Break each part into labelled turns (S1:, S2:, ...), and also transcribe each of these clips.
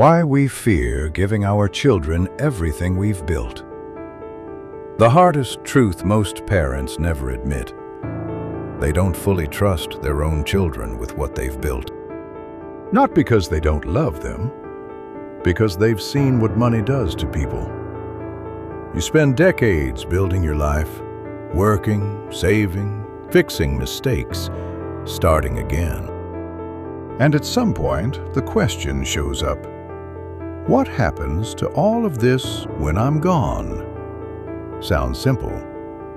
S1: Why we fear giving our children everything we've built. The hardest truth most parents never admit. They don't fully trust their own children with what they've built. Not because they don't love them, because they've seen what money does to people. You spend decades building your life, working, saving, fixing mistakes, starting again. And at some point, the question shows up. What happens to all of this when I'm gone? Sounds simple.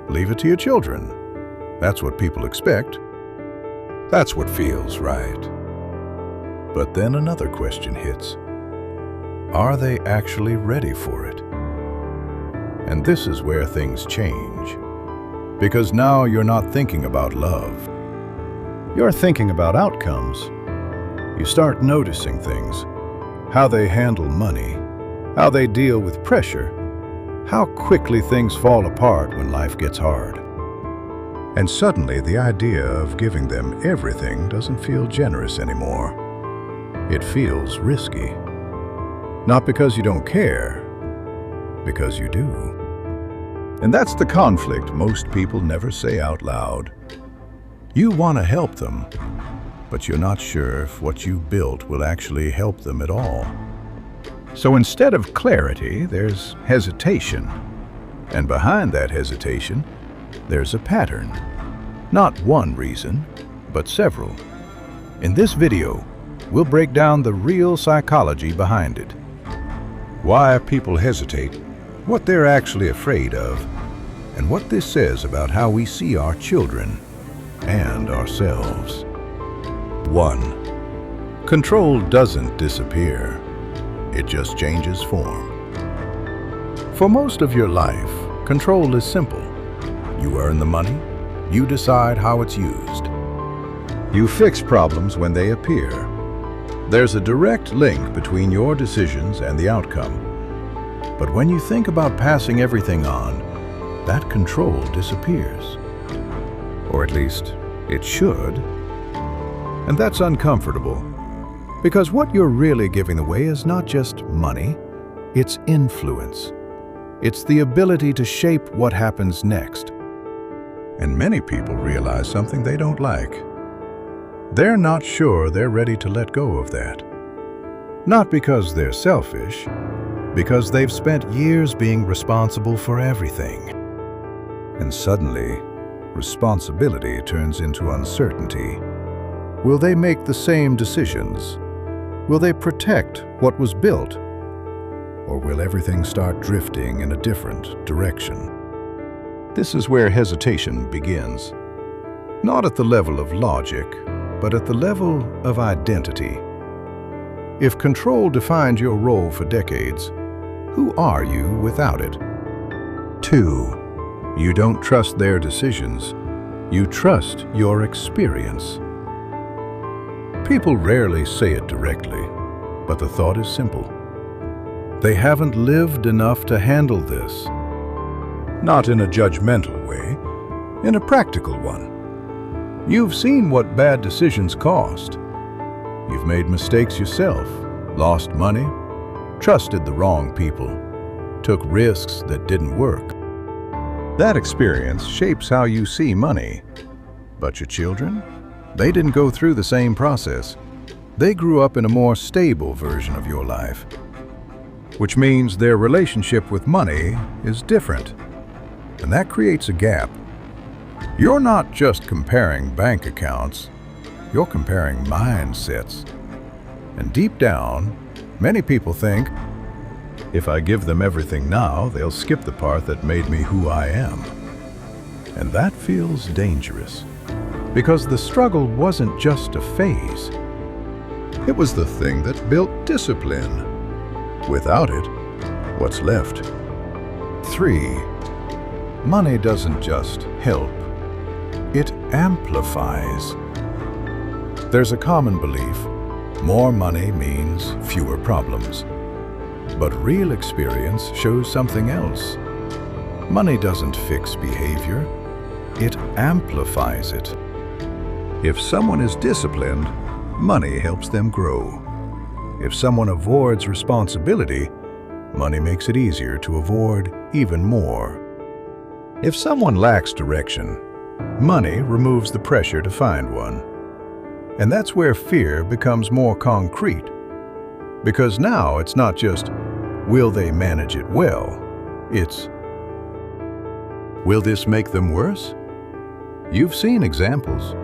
S1: Leave it to your children. That's what people expect. That's what feels right. But then another question hits. Are they actually ready for it? And this is where things change. Because now you're not thinking about love. You're thinking about outcomes. You start noticing things. How they handle money, how they deal with pressure, how quickly things fall apart when life gets hard. And suddenly the idea of giving them everything doesn't feel generous anymore. It feels risky. Not because you don't care, because you do. And that's the conflict most people never say out loud. You want to help them, but you're not sure if what you built will actually help them at all. So instead of clarity, there's hesitation. And behind that hesitation, there's a pattern. Not one reason, but several. In this video, we'll break down the real psychology behind it. Why people hesitate, what they're actually afraid of, and what this says about how we see our children and ourselves. 1. Control doesn't disappear. It just changes form. For most of your life, control is simple. You earn the money, you decide how it's used. You fix problems when they appear. There's a direct link between your decisions and the outcome. But when you think about passing everything on, that control disappears. Or at least, it should. And that's uncomfortable, because what you're really giving away is not just money, it's influence. It's the ability to shape what happens next. And many people realize something they don't like. They're not sure they're ready to let go of that. Not because they're selfish, because they've spent years being responsible for everything. And suddenly, responsibility turns into uncertainty. Will they make the same decisions? Will they protect what was built? Or will everything start drifting in a different direction? This is where hesitation begins. Not at the level of logic, but at the level of identity. If control defined your role for decades, who are you without it? 2. You don't trust their decisions. You trust your experience. People rarely say it directly, but the thought is simple. They haven't lived enough to handle this. Not in a judgmental way, in a practical one. You've seen what bad decisions cost. You've made mistakes yourself, lost money, trusted the wrong people, took risks that didn't work. That experience shapes how you see money. But your children? They didn't go through the same process. They grew up in a more stable version of your life, which means their relationship with money is different. And that creates a gap. You're not just comparing bank accounts, you're comparing mindsets. And deep down, many people think, if I give them everything now, they'll skip the part that made me who I am. And that feels dangerous. Because the struggle wasn't just a phase. It was the thing that built discipline. Without it, what's left? 3. Money doesn't just help, it amplifies. There's a common belief, more money means fewer problems. But real experience shows something else. Money doesn't fix behavior, it amplifies it. If someone is disciplined, money helps them grow. If someone avoids responsibility, money makes it easier to avoid even more. If someone lacks direction, money removes the pressure to find one. And that's where fear becomes more concrete. Because now it's not just, will they manage it well? It's, will this make them worse? You've seen examples.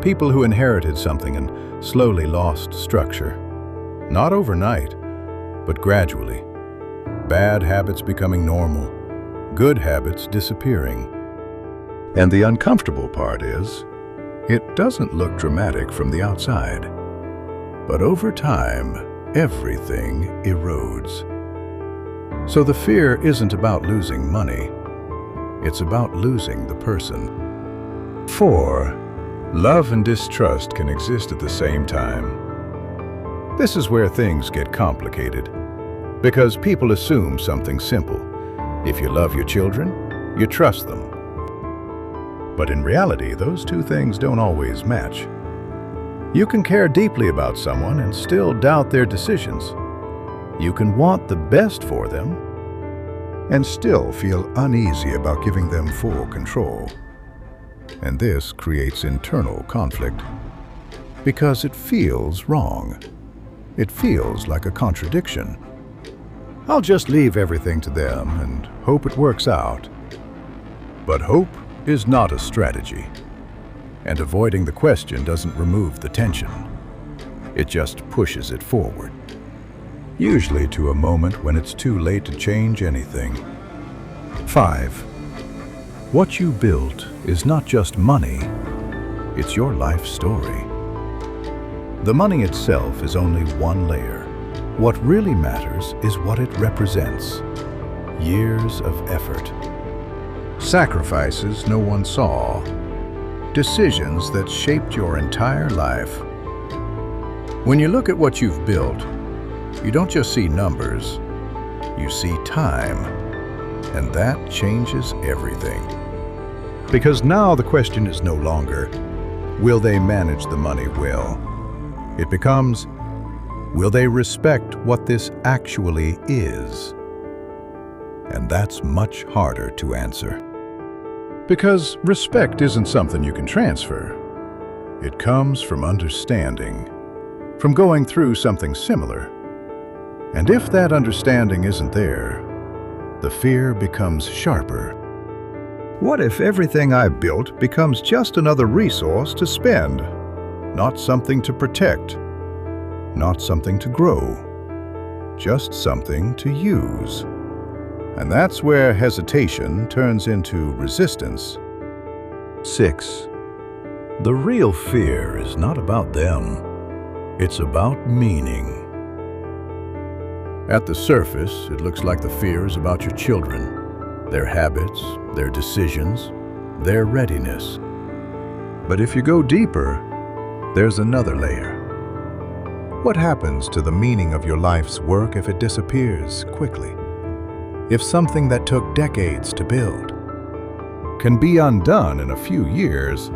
S1: People who inherited something and slowly lost structure. Not overnight, but gradually. Bad habits becoming normal, good habits disappearing. And the uncomfortable part is, it doesn't look dramatic from the outside. But over time, everything erodes. So the fear isn't about losing money. It's about losing the person. 4. Love and distrust can exist at the same time. This is where things get complicated. Because people assume something simple. If you love your children, you trust them. But in reality, those two things don't always match. You can care deeply about someone and still doubt their decisions. You can want the best for them and still feel uneasy about giving them full control. And this creates internal conflict because it feels wrong. It feels like a contradiction. I'll just leave everything to them and hope it works out. But hope is not a strategy, and avoiding the question doesn't remove the tension. It just pushes it forward, usually to a moment when it's too late to change anything. 5. What you built is not just money, it's your life story. The money itself is only one layer. What really matters is what it represents. Years of effort. Sacrifices no one saw. Decisions that shaped your entire life. When you look at what you've built, you don't just see numbers, you see time. And that changes everything. Because now the question is no longer, will they manage the money well? It becomes, will they respect what this actually is? And that's much harder to answer. Because respect isn't something you can transfer. It comes from understanding, from going through something similar. And if that understanding isn't there, the fear becomes sharper. What if everything I've built becomes just another resource to spend? Not something to protect, not something to grow, just something to use. And that's where hesitation turns into resistance. 6. The real fear is not about them. It's about meaning. At the surface, it looks like the fear is about your children, their habits, their decisions, their readiness. But if you go deeper, there's another layer. What happens to the meaning of your life's work if it disappears quickly? If something that took decades to build can be undone in a few years,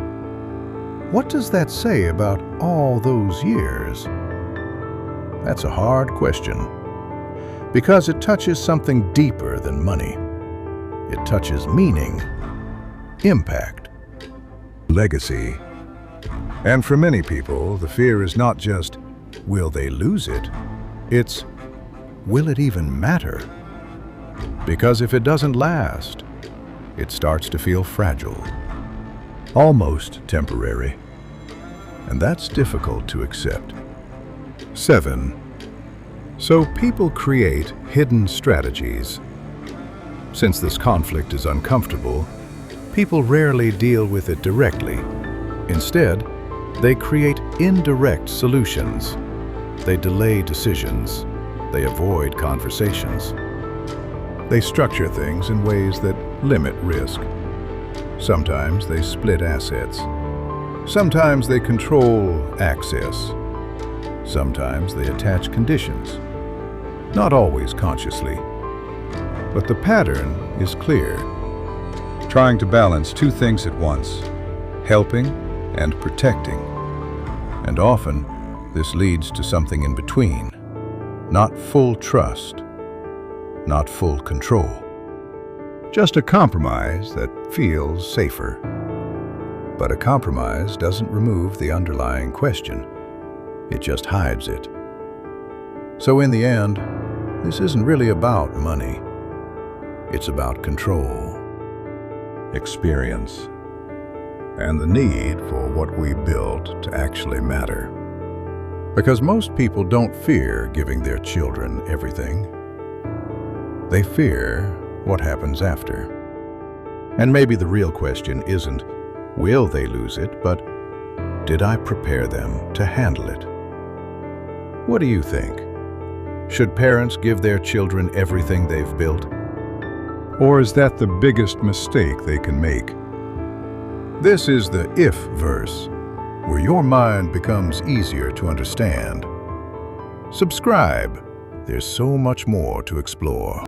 S1: what does that say about all those years? That's a hard question, because it touches something deeper than money. It touches meaning, impact, legacy. And for many people, the fear is not just, will they lose it? It's, will it even matter? Because if it doesn't last, it starts to feel fragile, almost temporary. And that's difficult to accept. 7. So people create hidden strategies. Since this conflict is uncomfortable, people rarely deal with it directly. Instead, they create indirect solutions. They delay decisions. They avoid conversations. They structure things in ways that limit risk. Sometimes they split assets. Sometimes they control access. Sometimes they attach conditions. Not always consciously. But the pattern is clear. Trying to balance two things at once, helping and protecting. And often, this leads to something in between. Not full trust, not full control. Just a compromise that feels safer. But a compromise doesn't remove the underlying question. It just hides it. So in the end, this isn't really about money. It's about control, experience, and the need for what we built to actually matter. Because most people don't fear giving their children everything. They fear what happens after. And maybe the real question isn't, will they lose it, but did I prepare them to handle it? What do you think? Should parents give their children everything they've built? Or is that the biggest mistake they can make? This is the if verse, where your mind becomes easier to understand. Subscribe. There's so much more to explore.